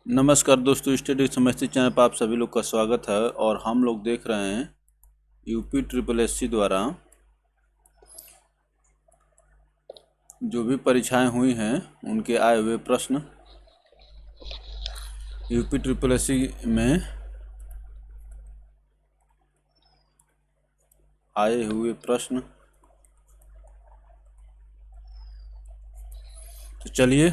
नमस्कार दोस्तों, study समस्ती channel पर आप सभी लोग का स्वागत है। और हम लोग देख रहे हैं यूपी ट्रिपल एससी द्वारा जो भी परीक्षाएं हुई हैं उनके आए हुए प्रश्न। यूपी ट्रिपल एससी में आए हुए प्रश्न। तो चलिए,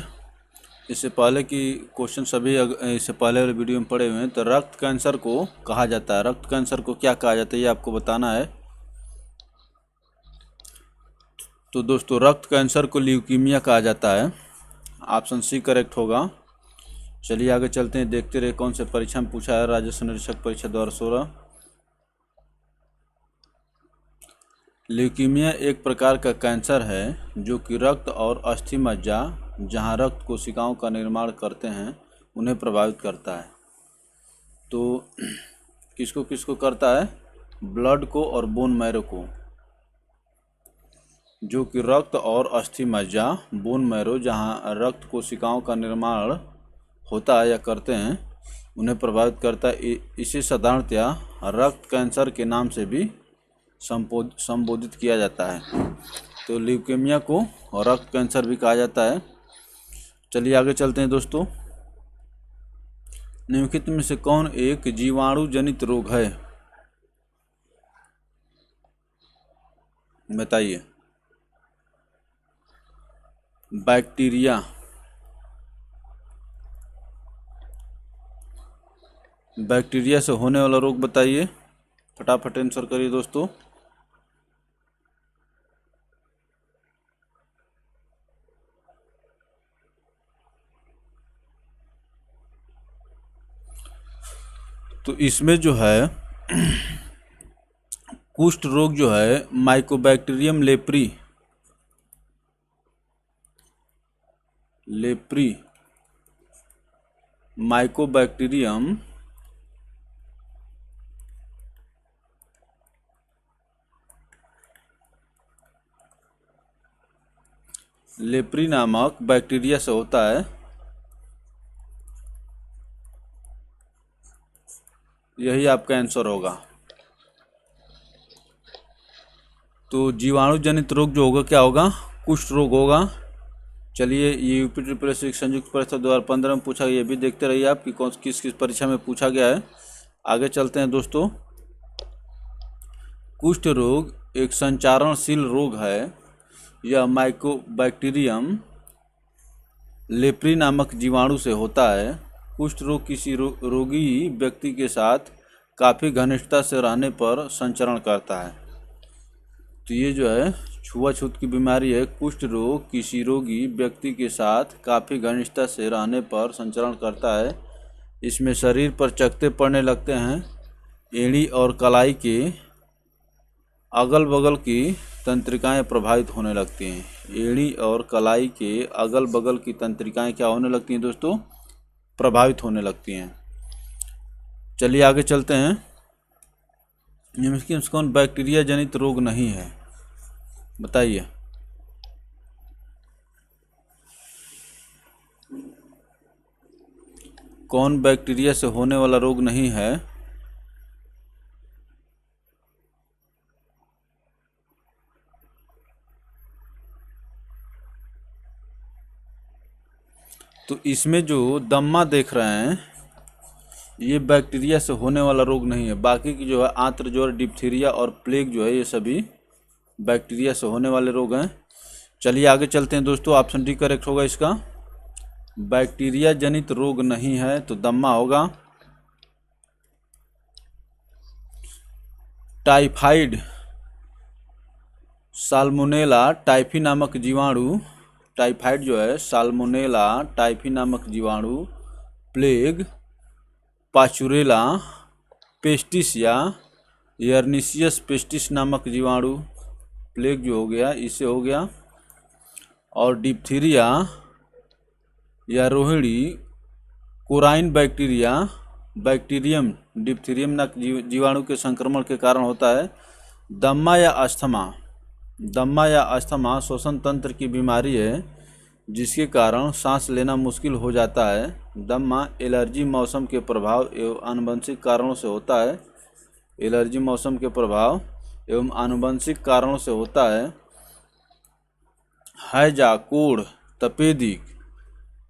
इससे पहले कि क्वेश्चन सभी इससे पहले वाले वीडियो में पढ़े हुए हैं। तो रक्त कैंसर को कहा जाता है, रक्त कैंसर को क्या कहा जाता है ये आपको बताना है। तो दोस्तों, रक्त कैंसर को ल्यूकीमिया कहा जाता है। ऑप्शन सी करेक्ट होगा। चलिए आगे चलते हैं, देखते रहे कौन से परीक्षा में पूछा है। राजस्व निरीक्षक परीक्षा 2016। ल्यूकीमिया एक प्रकार का कैंसर है जो कि रक्त और अस्थि मज्जा, जहां रक्त कोशिकाओं का निर्माण करते हैं, उन्हें प्रभावित करता है। तो किसको किसको करता है? ब्लड को और बोन मैरो को। जो कि रक्त और अस्थि मज्जा, बोन मैरो, जहां रक्त कोशिकाओं का निर्माण होता है या करते हैं, उन्हें प्रभावित करता है। इसे साधारणतया रक्त कैंसर के नाम से भी संबोधित किया जाता है। तो ल्यूकेमिया को रक्त कैंसर भी कहा जाता है। चलिए आगे चलते हैं दोस्तों। निम्नलिखित में से कौन एक जीवाणु जनित रोग है? बताइए। बैक्टीरिया, बैक्टीरिया से होने वाला रोग बताइए। फटाफट आंसर करिए दोस्तों। तो इसमें जो है कुष्ठ रोग जो है माइकोबैक्टीरियम लेप्री माइकोबैक्टीरियम लेप्री नामक बैक्टीरिया से होता है। यही आपका आंसर होगा। तो जीवाणु जनित रोग जो होगा क्या होगा? कुष्ठ रोग होगा। चलिए, ये यूपी ट्रिपल एससी संयुक्त परीक्षा 2015 में पूछा गया, ये भी देखते रहिए आप कि कौन किस किस परीक्षा में पूछा गया है। आगे चलते हैं दोस्तों। कुष्ठ रोग एक संचारणशील रोग है। यह माइकोबैक्टीरियम लेप्री नामक जीवाणु से होता है। कुष्ठ रोग किसी रोगी व्यक्ति के साथ काफ़ी घनिष्ठता से रहने पर संचरण करता है। तो ये जो है छुआछूत की बीमारी है। कुष्ठ रोग किसी रोगी व्यक्ति के साथ काफ़ी घनिष्ठता से रहने पर संचरण करता है। इसमें शरीर पर चकत्ते पड़ने लगते हैं। एड़ी और कलाई के अगल बगल की तंत्रिकाएं प्रभावित होने लगती हैं। एड़ी और कलाई के अगल बगल की तंत्रिकाएं क्या होने लगती हैं दोस्तों? प्रभावित होने लगती हैं। चलिए आगे चलते हैं। निम्नलिखित में कौन बैक्टीरिया जनित रोग नहीं है? बताइए। कौन बैक्टीरिया से होने वाला रोग नहीं है? तो इसमें जो दम्मा देख रहे हैं, ये बैक्टीरिया से होने वाला रोग नहीं है। बाकी की जो है आंत्र ज्वर, डिप्थीरिया और प्लेग जो है, ये सभी बैक्टीरिया से होने वाले रोग हैं। चलिए आगे चलते हैं दोस्तों। ऑप्शन डी करेक्ट होगा इसका। बैक्टीरिया जनित रोग नहीं है तो दम्मा होगा। टाइफाइड, साल्मोनेला टाइफी नामक जीवाणु, टाइफाइड जो है साल्मोनेला टाइफी नामक जीवाणु, प्लेग पाचुरेला पेस्टिस या यर्निशियस पेस्टिस नामक जीवाणु, प्लेग जो हो गया इससे हो गया। और डिप्थीरिया या रोहिणी कोराइन बैक्टीरियम डिप्थीरियम नामक जीवाणु के संक्रमण के कारण होता है। दम्मा या अस्थमा श्वसन तंत्र की बीमारी है। जिसके कारण सांस लेना मुश्किल हो जाता है। दमा एलर्जी मौसम के प्रभाव एवं आनुवंशिक कारणों से होता है। एलर्जी मौसम के प्रभाव एवं आनुवंशिक कारणों से होता है। हैजा, कोढ़, तपेदिक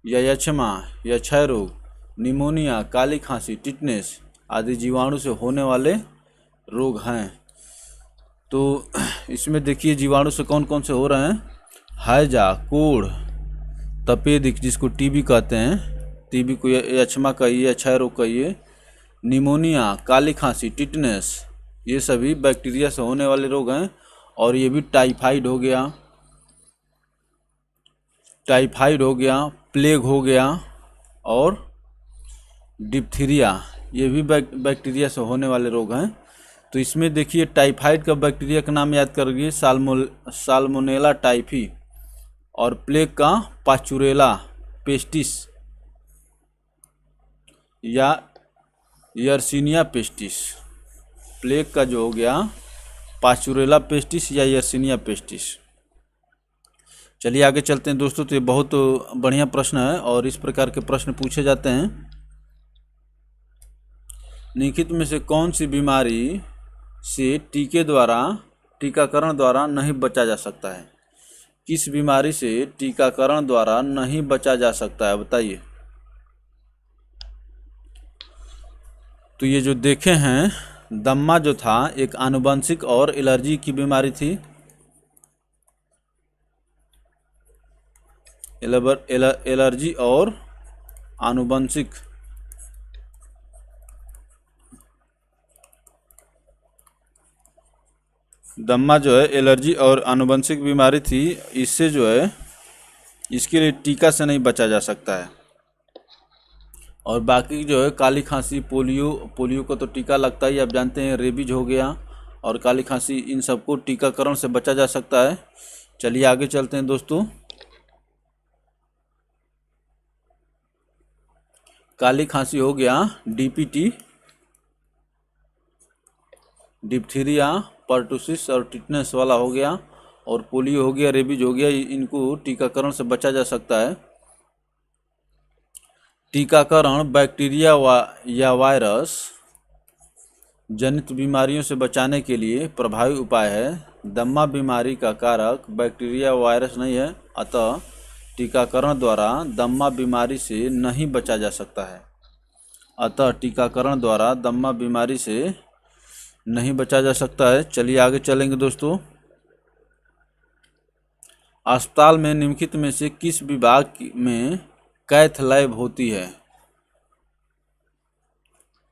या यक्ष्मा या क्षय रोग, निमोनिया, काली खांसी, टिटनेस आदि जीवाणु से होने वाले रोग हैं। तो इसमें देखिए जीवाणु से कौन कौन से हो रहे हैं। हैजा, कोढ़, तपेदिक जिसको टीबी कहते हैं, टीबी को यक्ष्मा कहिए या क्षय रोग कहिए, निमोनिया, काली खांसी, टिटनेस, ये सभी बैक्टीरिया से होने वाले रोग हैं। और ये भी टाइफाइड हो गया, प्लेग हो गया और डिप्थीरिया, ये भी बैक्टीरिया से होने वाले रोग हैं। तो इसमें देखिए टाइफाइड का बैक्टीरिया का नाम याद करिए, साल्मोनेला टाइफी, और प्लेग का पाचुरेला पेस्टिस या यर्सीनिया पेस्टिस। प्लेग का जो हो गया पाचुरेला पेस्टिस या यर्सीनिया पेस्टिस। चलिए आगे चलते हैं दोस्तों। तो ये बहुत बढ़िया प्रश्न है और इस प्रकार के प्रश्न पूछे जाते हैं। निम्नलिखित में से कौन सी बीमारी से टीकाकरण द्वारा नहीं बचा जा सकता है। किस बीमारी से टीकाकरण द्वारा नहीं बचा जा सकता है, बताइए। तो ये जो देखे हैं, दम्मा जो था एक आनुवंशिक और एलर्जी की बीमारी थी। एलर्जी और आनुवंशिक, दम्मा जो है एलर्जी और आनुवंशिक बीमारी थी। इससे जो है इसके लिए टीका से नहीं बचा जा सकता है। और बाकी जो है काली खांसी, पोलियो को तो टीका लगता ही, आप जानते हैं। रेबीज हो गया और काली खांसी, इन सबको टीकाकरण से बचा जा सकता है। चलिए आगे चलते हैं दोस्तों। काली खांसी हो गया डीपीटी, डिप्थीरिया, पर्टुसिस और टिटनेस वाला हो गया, और पोलियो हो गया, रेबीज हो गया, इनको टीकाकरण से बचा जा सकता है। टीकाकरण बैक्टीरिया या वायरस जनित बीमारियों से बचाने के लिए प्रभावी उपाय है। दम्मा बीमारी का कारक बैक्टीरिया वायरस नहीं है, अतः टीकाकरण द्वारा दम्मा बीमारी से नहीं बचा जा सकता है। चलिए आगे चलेंगे दोस्तों। अस्पताल में निम्नलिखित में से किस विभाग में कैथ लैब होती है।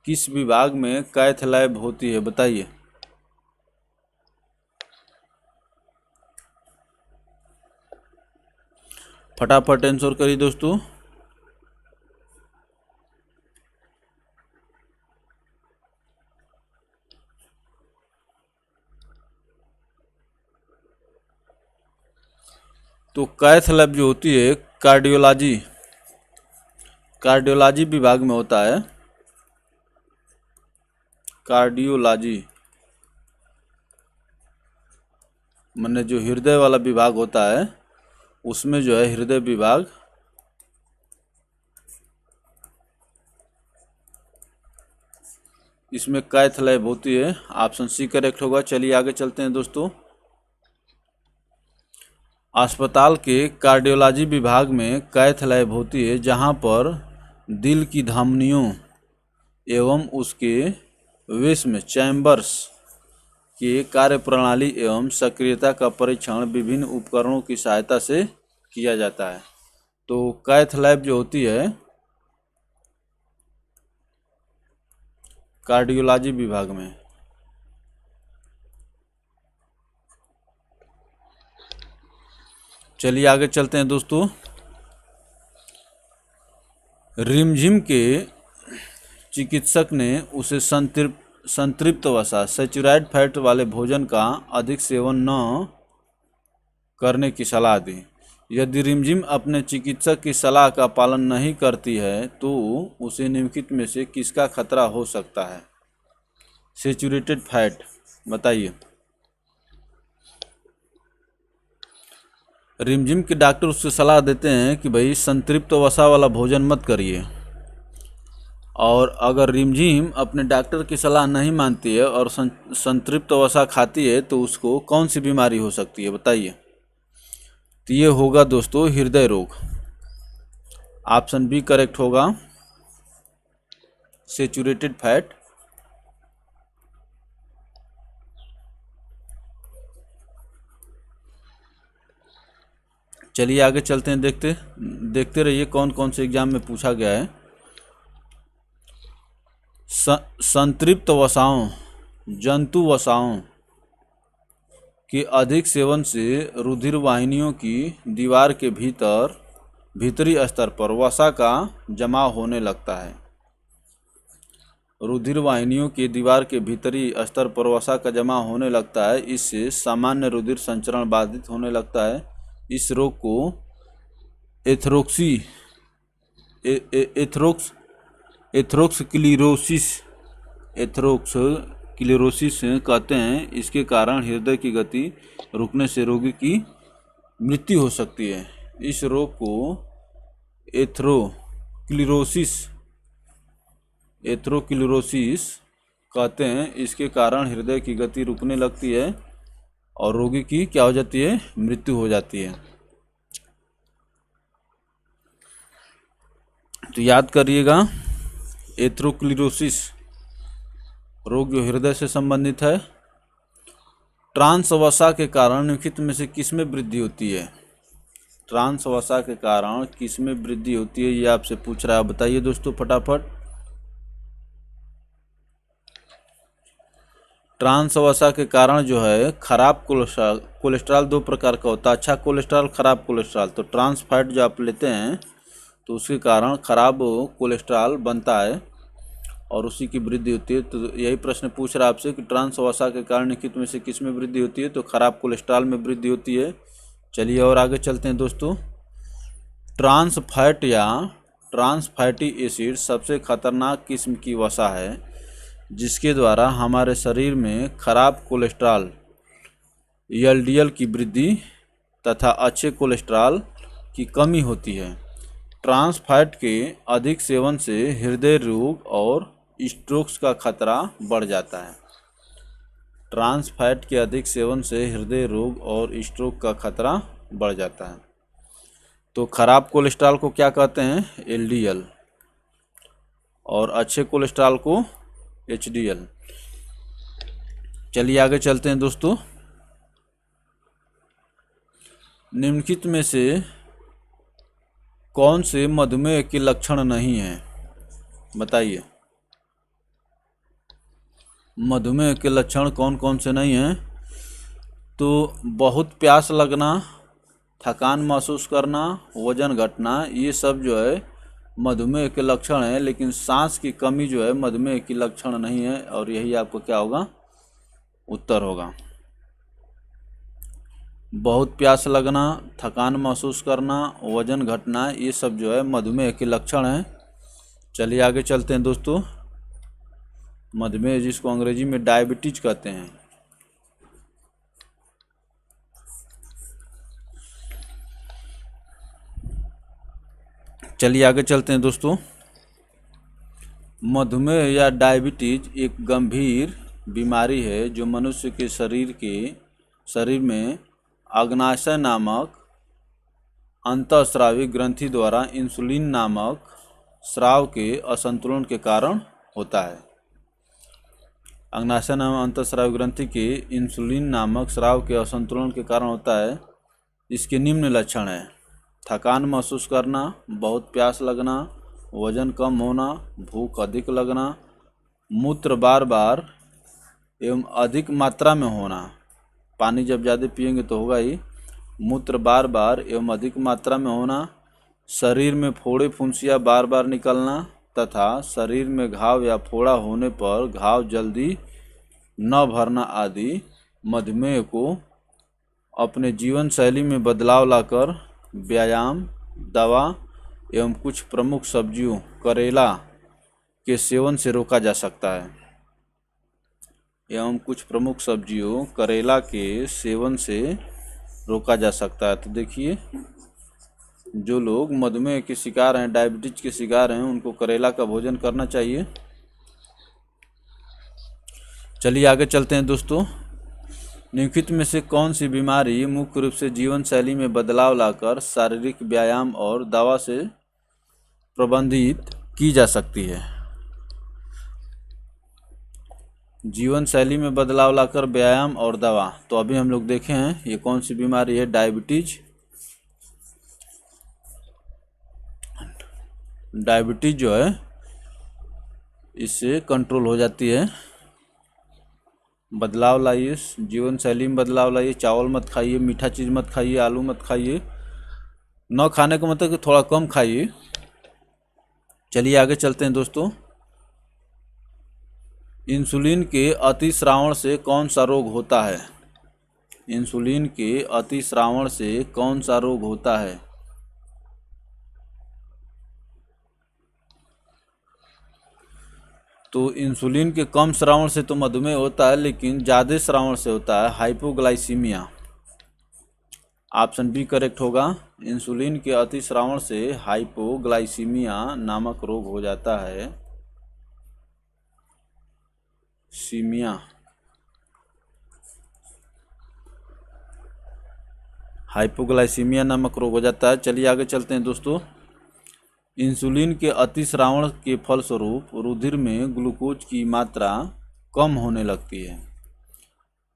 किस विभाग में कैथ लैब होती है, बताइए। फटाफट आंसर करिए दोस्तों। तो कैथ लैब जो होती है कार्डियोलॉजी विभाग में होता है। कार्डियोलॉजी माने जो हृदय वाला विभाग होता है, उसमें जो है हृदय विभाग, इसमें कैथ लैब होती है। ऑप्शन सी करेक्ट होगा। चलिए आगे चलते हैं दोस्तों। अस्पताल के कार्डियोलॉजी विभाग में कैथ लैब होती है, जहां पर दिल की धमनियों एवं उसके विषम चैम्बर्स के कार्यप्रणाली एवं सक्रियता का परीक्षण विभिन्न उपकरणों की सहायता से किया जाता है। तो कैथ लैब जो होती है कार्डियोलॉजी विभाग में। चलिए आगे चलते हैं दोस्तों। रिमझिम के चिकित्सक ने उसे संतृप्त वसा सैचुराइड फैट वाले भोजन का अधिक सेवन न करने की सलाह दी। यदि रिमझिम अपने चिकित्सक की सलाह का पालन नहीं करती है तो उसे निम्नलिखित में से किसका खतरा हो सकता है। सैचुरेटेड फैट, बताइए। रिमझिम के डॉक्टर उससे सलाह देते हैं कि भाई संतृप्त वसा वाला भोजन मत करिए। और अगर रिमझिम अपने डॉक्टर की सलाह नहीं मानती है और संतृप्त वसा खाती है तो उसको कौन सी बीमारी हो सकती है बताइए। तो ये होगा दोस्तों हृदय रोग। ऑप्शन बी करेक्ट होगा, सेचुरेटेड फैट। चलिए आगे चलते हैं, देखते रहिए कौन कौन से एग्जाम में पूछा गया है। संतृप्त वसाओं, जंतु वसाओं के अधिक सेवन से रुधिर वाहिनियों की दीवार के भीतरी स्तर पर वसा का जमाव होने लगता है। रुधिर वाहिनियों की दीवार के भीतरी स्तर पर वसा का जमा होने लगता है। इससे सामान्य रुधिर संचरण बाधित होने लगता है। इस रोग को एथेरोस्क्लेरोसिस कहते हैं। इसके कारण हृदय की गति रुकने से रोगी की मृत्यु हो सकती है। इस रोग को एथेरोस्क्लेरोसिस कहते हैं। इसके कारण हृदय की गति रुकने लगती है और रोगी की क्या हो जाती है, मृत्यु हो जाती है। तो याद करिएगा, एथेरोस्क्लेरोसिस रोग जो हृदय से संबंधित है। ट्रांस वसा के कारण निम्नलिखित में से किसमें वृद्धि होती है। ट्रांस वसा के कारण किसमें वृद्धि होती है, ये आपसे पूछ रहा है। बताइए दोस्तों फटाफट। ट्रांस वसा के कारण जो है खराब कोलेस्ट्रॉल दो प्रकार का होता है, अच्छा कोलेस्ट्रॉल, खराब कोलेस्ट्रॉल। तो ट्रांस फैट जो आप लेते हैं तो उसके कारण खराब कोलेस्ट्रॉल बनता है और उसी की वृद्धि होती है। तो यही प्रश्न पूछ रहा है आपसे कि ट्रांस वसा के कारण निम्नलिखित में से किस में वृद्धि होती है, तो खराब कोलेस्ट्रॉल में वृद्धि होती है। चलिए और आगे चलते हैं दोस्तों। ट्रांस फैट या ट्रांस फैटी एसिड सबसे खतरनाक किस्म की वसा है जिसके द्वारा हमारे शरीर में खराब कोलेस्ट्रॉल एलडीएल की वृद्धि तथा अच्छे कोलेस्ट्रॉल की कमी होती है। ट्रांस फैट के अधिक सेवन से हृदय रोग और स्ट्रोक्स का खतरा बढ़ जाता है। ट्रांस फैट के अधिक सेवन से हृदय रोग और स्ट्रोक का खतरा बढ़ जाता है। तो खराब कोलेस्ट्रॉल को क्या कहते हैं, एलडीएल, और अच्छे कोलेस्ट्रॉल को एचडीएल। चलिए आगे चलते हैं दोस्तों। निम्नलिखित में से कौन से मधुमेह के लक्षण नहीं हैं, बताइए। मधुमेह के लक्षण कौन कौन से नहीं हैं, तो बहुत प्यास लगना, थकान महसूस करना, वजन घटना, ये सब जो है मधुमेह के लक्षण है। लेकिन सांस की कमी जो है मधुमेह की लक्षण नहीं है, और यही आपको क्या होगा, उत्तर होगा। बहुत प्यास लगना, थकान महसूस करना, वजन घटना, ये सब जो है मधुमेह के लक्षण हैं। चलिए आगे चलते हैं दोस्तों। मधुमेह जिसको अंग्रेजी में डायबिटीज कहते हैं। चलिए आगे चलते हैं दोस्तों। मधुमेह या डायबिटीज एक गंभीर बीमारी है जो मनुष्य के शरीर में अग्नाशय नामक अंतःस्रावी ग्रंथि द्वारा इंसुलिन नामक स्राव के असंतुलन के कारण होता है। अग्नाशय नामक अंतःस्रावी ग्रंथि के इंसुलिन नामक स्राव के असंतुलन के कारण होता है। इसके निम्न लक्षण हैं, थकान महसूस करना, बहुत प्यास लगना, वजन कम होना, भूख अधिक लगना, मूत्र बार बार एवं अधिक मात्रा में होना, पानी जब ज़्यादा पिएंगे तो होगा ही, मूत्र बार बार एवं अधिक मात्रा में होना, शरीर में फोड़े फुंसियाँ बार बार निकलना तथा शरीर में घाव या फोड़ा होने पर घाव जल्दी न भरना आदि मधुमेह को अपने जीवन शैली में बदलाव लाकर व्यायाम, दवा एवं कुछ प्रमुख सब्जियों करेला के सेवन से रोका जा सकता है। एवं कुछ प्रमुख सब्जियों करेला के सेवन से रोका जा सकता है। तो देखिए, जो लोग मधुमेह के शिकार हैं, डायबिटीज के शिकार हैं, उनको करेला का भोजन करना चाहिए। चलिए आगे चलते हैं दोस्तों। निम्नलिखित में से कौन सी बीमारी मुख्य रूप से जीवन शैली में बदलाव लाकर शारीरिक व्यायाम और दवा से प्रबंधित की जा सकती है? जीवन शैली में बदलाव लाकर व्यायाम और दवा, तो अभी हम लोग देखे हैं ये कौन सी बीमारी है, डायबिटीज। डायबिटीज जो है इससे कंट्रोल हो जाती है। बदलाव लाइए, जीवन शैली में बदलाव लाइए, चावल मत खाइए, मीठा चीज़ मत खाइए, आलू मत खाइए। न खाने का मतलब कि थोड़ा कम खाइए। चलिए आगे चलते हैं दोस्तों। इंसुलिन के अतिस्रावण से कौन सा रोग होता है? इंसुलिन के अतिस्रावण से कौन सा रोग होता है? तो इंसुलिन के कम स्रावण से तो मधुमेह होता है, लेकिन ज़्यादा स्रावण से होता है हाइपोग्लाइसीमिया। ऑप्शन बी करेक्ट होगा। इंसुलिन के अतिस्रावण से हाइपोग्लाइसीमिया नामक रोग हो जाता है। सीमिया, हाइपोग्लाइसीमिया नामक रोग हो जाता है। चलिए आगे चलते हैं दोस्तों। इंसुलिन के अतिस्रावण के फलस्वरूप रुधिर में ग्लूकोज की मात्रा कम होने लगती है।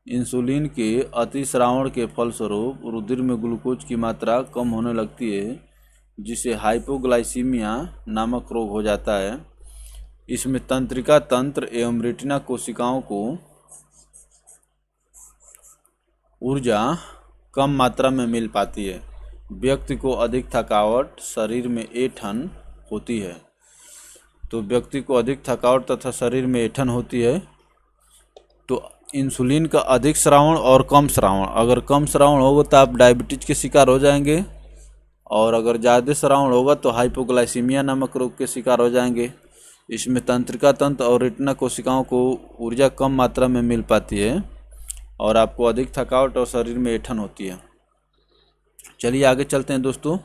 इंसुलिन के अतिस्रावण के फलस्वरूप रुधिर में ग्लूकोज की मात्रा कम होने लगती है, जिसे हाइपोग्लाइसीमिया नामक रोग हो जाता है। इसमें तंत्रिका तंत्र एवं रेटिना कोशिकाओं को ऊर्जा कम मात्रा में मिल पाती है। व्यक्ति को अधिक थकावट, शरीर में ऐंठन होती है। तो व्यक्ति को अधिक थकावट तथा शरीर में ऐंठन होती है। तो इंसुलिन का अधिक स्रावण और कम स्रावण, अगर कम स्रावण होगा तो आप डायबिटीज के शिकार हो जाएंगे, और अगर ज़्यादा स्रावण होगा तो हाइपोग्लाइसीमिया नामक रोग के शिकार हो जाएंगे। इसमें तंत्रिका तंत्र और रेटिना कोशिकाओं को ऊर्जा कम मात्रा में मिल पाती है और आपको अधिक थकावट और शरीर में ऐंठन होती है। चलिए आगे चलते हैं दोस्तों।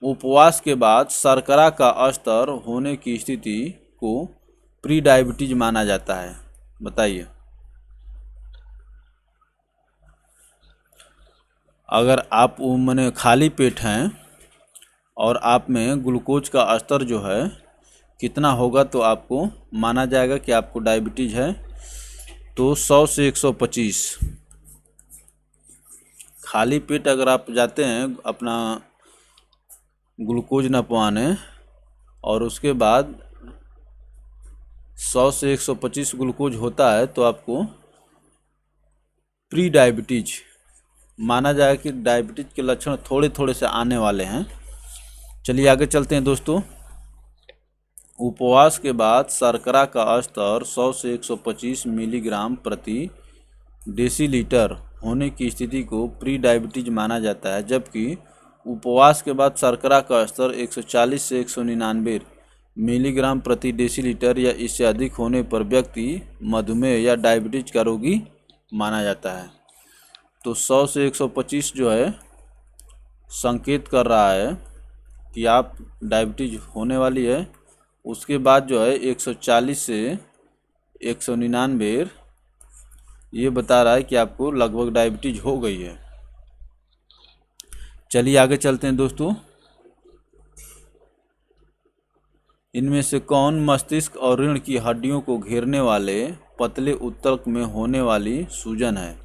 उपवास के बाद शर्करा का स्तर होने की स्थिति को प्री डायबिटीज माना जाता है। बताइए। अगर आप मैंने खाली पेट हैं और आप में ग्लूकोज का स्तर जो है कितना होगा तो आपको माना जाएगा कि आपको डायबिटीज है। तो 100 से 125। खाली पेट अगर आप जाते हैं अपना ग्लूकोज नपवाने और उसके बाद 100 से 125 ग्लूकोज होता है तो आपको प्री डायबिटीज माना जाएगा कि डायबिटीज के लक्षण थोड़े थोड़े से आने वाले हैं। चलिए आगे चलते हैं दोस्तों। उपवास के बाद शर्करा का स्तर 100 से 125 मिलीग्राम प्रति डेसीलीटर होने की स्थिति को प्री डायबिटीज माना जाता है, जबकि उपवास के बाद शर्करा का स्तर 140 से 199 मिलीग्राम प्रति डेसीलीटर या इससे अधिक होने पर व्यक्ति मधुमेह या डायबिटीज का रोगी माना जाता है। तो 100 से 125 जो है संकेत कर रहा है कि आप डायबिटीज होने वाली है। उसके बाद जो है 140 से 199 ये बता रहा है कि आपको लगभग डायबिटीज हो गई है। चलिए आगे चलते हैं दोस्तों। इनमें से कौन मस्तिष्क और रीढ़ की हड्डियों को घेरने वाले पतले ऊतक में होने वाली सूजन है?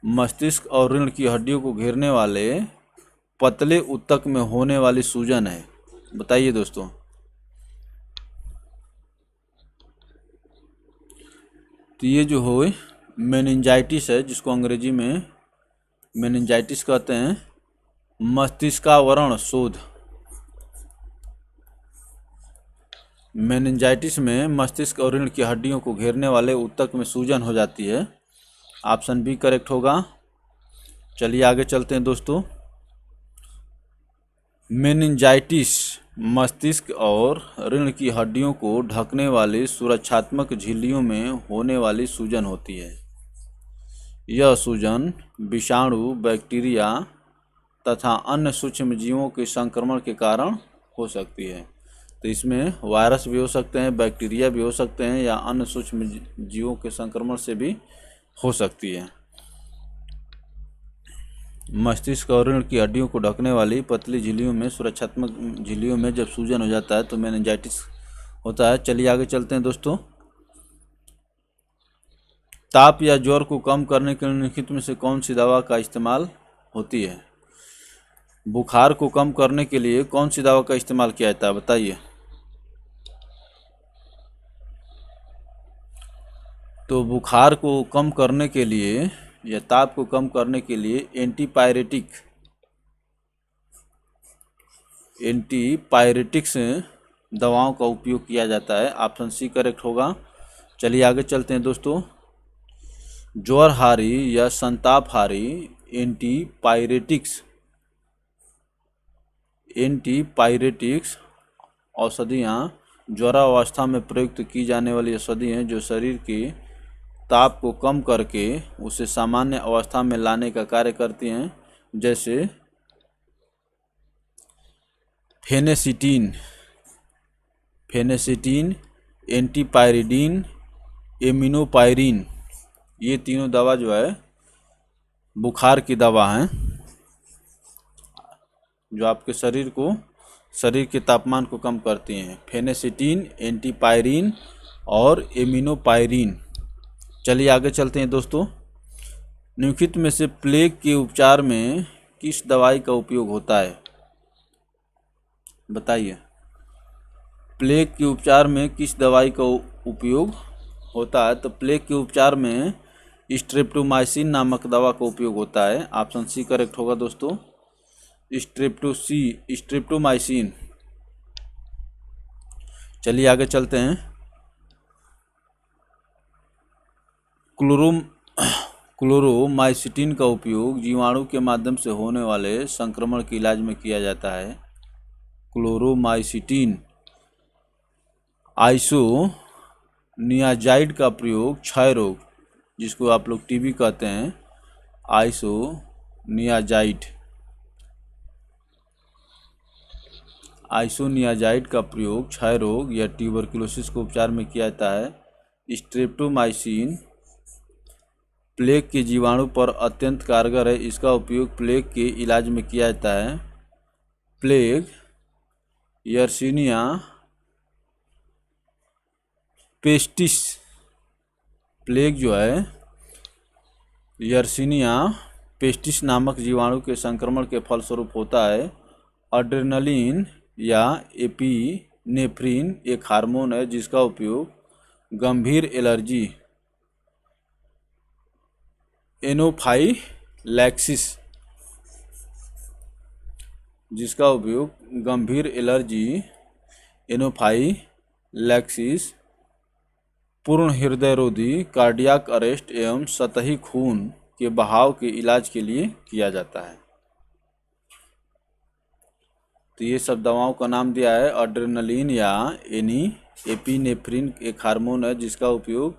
मस्तिष्क और रीढ़ की हड्डियों को घेरने वाले पतले ऊतक में होने वाली सूजन है। बताइए दोस्तों। तो ये जो हो मेनिंजाइटिस है, जिसको अंग्रेजी में मेनिंजाइटिस कहते हैं, मस्तिष्कावरण शोध। मेनिंजाइटिस में मस्तिष्क और रीढ़ की हड्डियों को घेरने वाले ऊतक में सूजन हो जाती है। ऑप्शन बी करेक्ट होगा। चलिए आगे चलते हैं दोस्तों। मेनिंजाइटिस मस्तिष्क और रीढ़ की हड्डियों को ढकने वाली सुरक्षात्मक झिल्लियों में होने वाली सूजन होती है। यह सूजन विषाणु, बैक्टीरिया तथा अन्य सूक्ष्म जीवों के संक्रमण के कारण हो सकती है। तो इसमें वायरस भी हो सकते हैं, बैक्टीरिया भी हो सकते हैं, या अन्य सूक्ष्म जीवों के संक्रमण से भी हो सकती है। मस्तिष्क और रीढ़ की हड्डियों को ढकने वाली पतली झिल्लियों में, सुरक्षात्मक झिल्लियों में जब सूजन हो जाता है तो मेनिंजाइटिस होता है। चलिए आगे चलते हैं दोस्तों। ताप या ज्वर को कम करने के लिए निम्नलिखित में से कौन सी दवा का इस्तेमाल होती है? बुखार को कम करने के लिए कौन सी दवा का इस्तेमाल किया जाता है, बताइए। तो बुखार को कम करने के लिए या ताप को कम करने के लिए एंटीपायरेटिक्स दवाओं का उपयोग किया जाता है। ऑप्शन सी करेक्ट होगा। चलिए आगे चलते हैं दोस्तों। ज्वरहारी या संतापहारी एंटीपायरेटिक्स औषधियाँ ज्वरावस्था में प्रयुक्त की जाने वाली औषधि हैं जो शरीर के ताप को कम करके उसे सामान्य अवस्था में लाने का कार्य करती हैं, जैसे फेनेसिटीन, एंटीपायरिडीन, एमिनोपायरिन। ये तीनों दवा जो है बुखार की दवा हैं, जो आपके शरीर के तापमान को कम करती हैं। फेनेसिटीन, एंटीपायरिन और एमिनोपायरिन। चलिए आगे चलते हैं दोस्तों। निम्नलिखित में से प्लेग के उपचार में किस दवाई का उपयोग होता है, बताइए। प्लेग के उपचार में किस दवाई का उपयोग होता है? तो प्लेग के उपचार में स्ट्रेप्टोमाइसिन नामक दवा का उपयोग होता है। ऑप्शन सी करेक्ट होगा दोस्तों। स्ट्रेप्टोमाइसिन। चलिए आगे चलते हैं। क्लोरोमाइसिटिन का उपयोग जीवाणु के माध्यम से होने वाले संक्रमण के इलाज में किया जाता है। क्लोरोमाइसिटिन। आइसोनियाजाइड का प्रयोग क्षय रोग, जिसको आप लोग टीबी कहते हैं, आइसोनियाजाइड का प्रयोग क्षय रोग या ट्यूबरकुलोसिस को उपचार में किया जाता है। स्ट्रेप्टोमाइसिन प्लेग के जीवाणु पर अत्यंत कारगर है। इसका उपयोग प्लेग के इलाज में किया जाता है। Plague, Yersinia pestis. प्लेग जो है यर्सीनिया पेस्टिस नामक जीवाणु के संक्रमण के फलस्वरूप होता है। एड्रेनलिन या एपिनेफ्रिन एक हार्मोन है जिसका उपयोग गंभीर एलर्जी, एनोफाइलैक्सिस, पूर्ण हृदय रोधी, कार्डियक अरेस्ट एवं सतही खून के बहाव के इलाज के लिए किया जाता है। तो ये सब दवाओं का नाम दिया है। एड्रेनलिन या एपिनेफ्रिन एक हार्मोन है जिसका उपयोग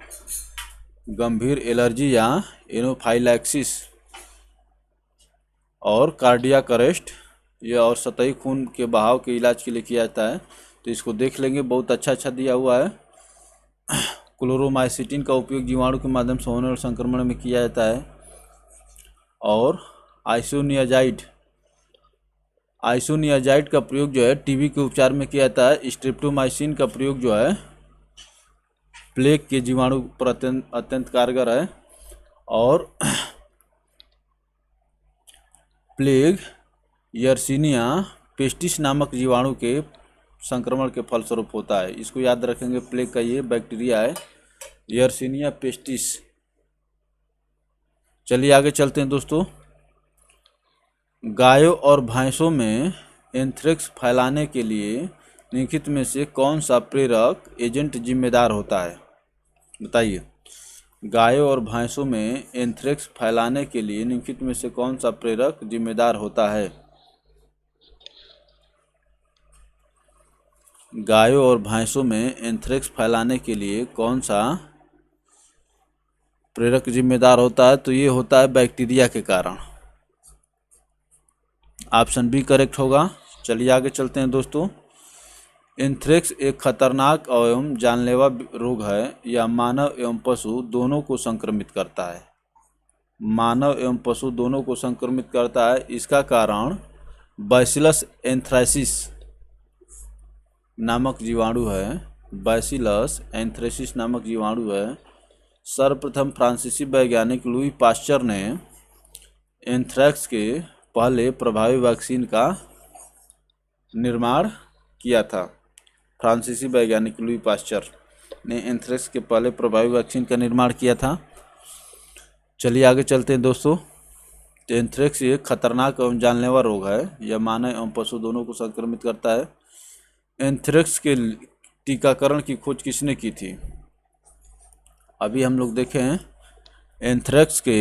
गंभीर एलर्जी या एनोफाइलैक्सिस और कार्डियक अरेस्ट या और सतही खून के बहाव के इलाज के लिए किया जाता है। तो इसको देख लेंगे, बहुत अच्छा दिया हुआ है। क्लोरोमाइसिटिन का उपयोग जीवाणु के माध्यम से होने वाले संक्रमण में किया जाता है। और आइसोनियाजाइड का प्रयोग जो है टीबी के उपचार में किया जाता है। स्ट्रेप्टोमाइसिन का प्रयोग जो है प्लेग के जीवाणु पर अत्यंत कारगर है। और प्लेग यर्सीनिया पेस्टिस नामक जीवाणु के संक्रमण के फलस्वरूप होता है। इसको याद रखेंगे, प्लेग का ये बैक्टीरिया है, यर्सीनिया पेस्टिस। चलिए आगे चलते हैं दोस्तों। गायों और भैंसों में एंथ्रेक्स फैलाने के लिए निम्नलिखित में से कौन सा प्रेरक एजेंट जिम्मेदार होता है, बताइए। गायों और भैंसों में एंथ्रेक्स फैलाने के लिए निम्नलिखित में से कौन सा प्रेरक जिम्मेदार होता है? गायों और भैंसों में एंथ्रेक्स फैलाने के लिए कौन सा प्रेरक जिम्मेदार होता है, तो ये होता है बैक्टीरिया के कारण। ऑप्शन बी करेक्ट होगा। चलिए आगे चलते हैं दोस्तों। एंथ्रेक्स एक खतरनाक एवं जानलेवा रोग है। यह मानव एवं पशु दोनों को संक्रमित करता है। मानव एवं पशु दोनों को संक्रमित करता है। इसका कारण बैसिलस एंथ्रेसिस नामक जीवाणु है। बैसिलस एंथ्रेसिस नामक जीवाणु है। सर्वप्रथम फ्रांसीसी वैज्ञानिक लुई पास्चर ने एंथ्रेक्स के पहले प्रभावी वैक्सीन का निर्माण किया था। फ्रांसीसी वैज्ञानिक लुई पास्चर ने एंथ्रेक्स के पहले प्रभावी वैक्सीन का निर्माण किया था। चलिए आगे चलते हैं दोस्तों। तो एंथ्रेक्स एक खतरनाक एवं जानलेवा रोग है। यह मानव एवं पशु दोनों को संक्रमित करता है। एंथ्रेक्स के टीकाकरण की खोज किसने की थी? अभी हम लोग देखें एंथ्रेक्स के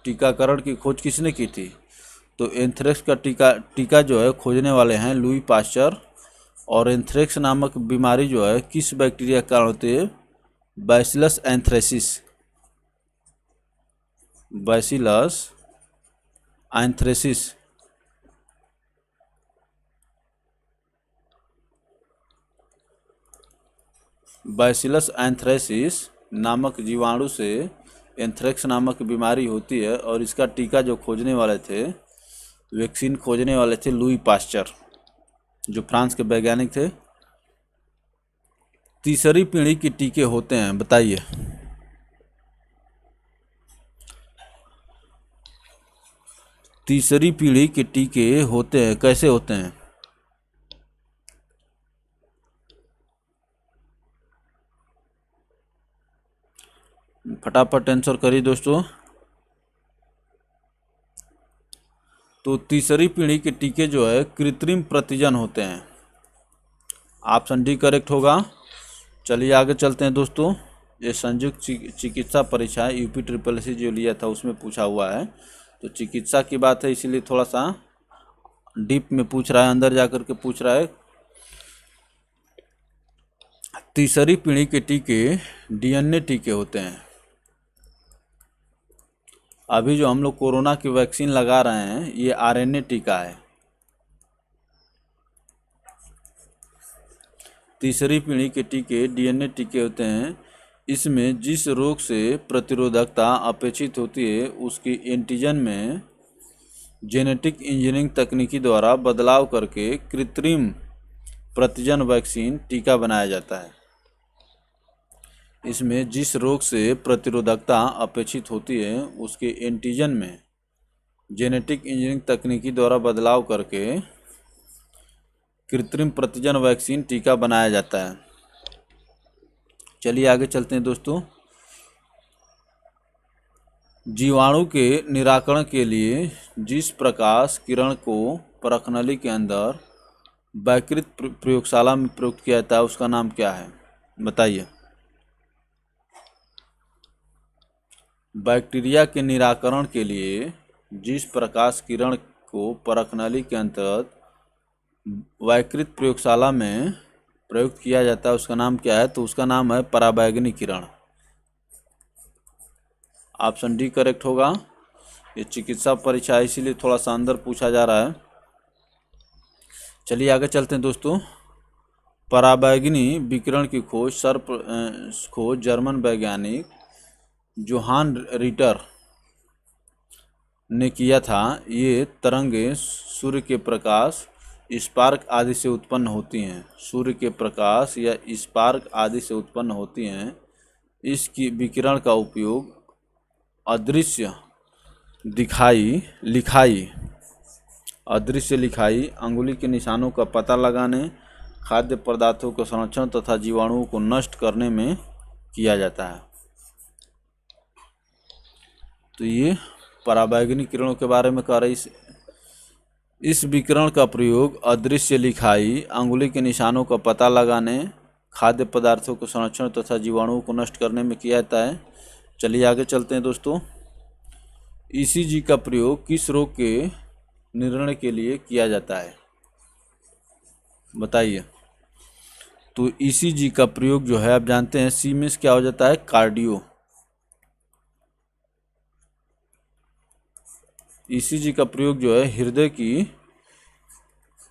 टीकाकरण की खोज किसने की थी। तो एंथ्रेक्स का टीका जो है खोजने वाले हैं लुई पास्चर। और एंथ्रेक्स नामक बीमारी जो है किस बैक्टीरिया के कारण होती है? Bacillus anthracis. Bacillus anthracis bacillus anthracis नामक जीवाणु से एंथ्रेक्स नामक बीमारी होती है। और इसका टीका जो खोजने वाले थे, वैक्सीन खोजने वाले थे लुई पास्चर, जो फ्रांस के वैज्ञानिक थे। तीसरी पीढ़ी के टीके होते हैं, बताइए। तीसरी पीढ़ी के टीके होते हैं, कैसे होते हैं? फटाफट आंसर करिए दोस्तों। तो तीसरी पीढ़ी के टीके जो है कृत्रिम प्रतिजन होते हैं। ऑप्शन डी करेक्ट होगा। चलिए आगे चलते हैं दोस्तों। ये संयुक्त चिकित्सा परीक्षा यूपी ट्रिपल एस जो लिया था उसमें पूछा हुआ है। तो चिकित्सा की बात है, इसीलिए थोड़ा सा डीप में पूछ रहा है, अंदर जाकर के पूछ रहा है। तीसरी पीढ़ी के टीके डीएनए टीके होते हैं। अभी जो हम लोग कोरोना की वैक्सीन लगा रहे हैं ये आरएनए टीका है। तीसरी पीढ़ी के टीके डीएनए टीके होते हैं। इसमें जिस रोग से प्रतिरोधकता अपेक्षित होती है उसकी एंटीजन में जेनेटिक इंजीनियरिंग तकनीकी द्वारा बदलाव करके कृत्रिम प्रतिजन वैक्सीन टीका बनाया जाता है। इसमें जिस रोग से प्रतिरोधकता अपेक्षित होती है उसके एंटीजन में जेनेटिक इंजीनियरिंग तकनीकी द्वारा बदलाव करके कृत्रिम प्रतिजन वैक्सीन टीका बनाया जाता है। चलिए आगे चलते हैं दोस्तों। जीवाणु के निराकरण के लिए जिस प्रकाश किरण को परखनली के अंदर वैकृत प्रयोगशाला में प्रयुक्त किया जाता है उसका नाम क्या है? बताइए। बैक्टीरिया के निराकरण के लिए जिस प्रकाश किरण को परखनली के अंतर्गत वैकृत प्रयोगशाला में प्रयुक्त किया जाता है उसका नाम क्या है? तो उसका नाम है पराबैंगनी किरण। ऑप्शन डी करेक्ट होगा। ये चिकित्सा परीक्षा इसीलिए थोड़ा सा अंदर पूछा जा रहा है। चलिए आगे चलते हैं दोस्तों। पराबैंगनी विकिरण की खोज जर्मन वैज्ञानिक जोहान रिटर ने किया था। ये तरंगें सूर्य के प्रकाश, स्पार्क आदि से उत्पन्न होती हैं। सूर्य के प्रकाश या स्पार्क आदि से उत्पन्न होती हैं। इसकी विकिरण का उपयोग अदृश्य लिखाई, अंगुली के निशानों का पता लगाने, खाद्य पदार्थों के संरक्षण तथा जीवाणुओं को नष्ट करने में किया जाता है। तो ये पराबैंगनी किरणों के बारे में कह रही। इस विकिरण का प्रयोग अदृश्य लिखाई, अंगुली के निशानों का पता लगाने, खाद्य पदार्थों के संरक्षण तथा जीवाणुओं को नष्ट करने में किया जाता है। चलिए आगे चलते हैं दोस्तों। ईसीजी का प्रयोग किस रोग के निर्णय के लिए किया जाता है? बताइए। तो ईसीजी का प्रयोग जो है आप जानते हैं सी में क्या हो जाता है? कार्डियो। ईसीजी का प्रयोग जो है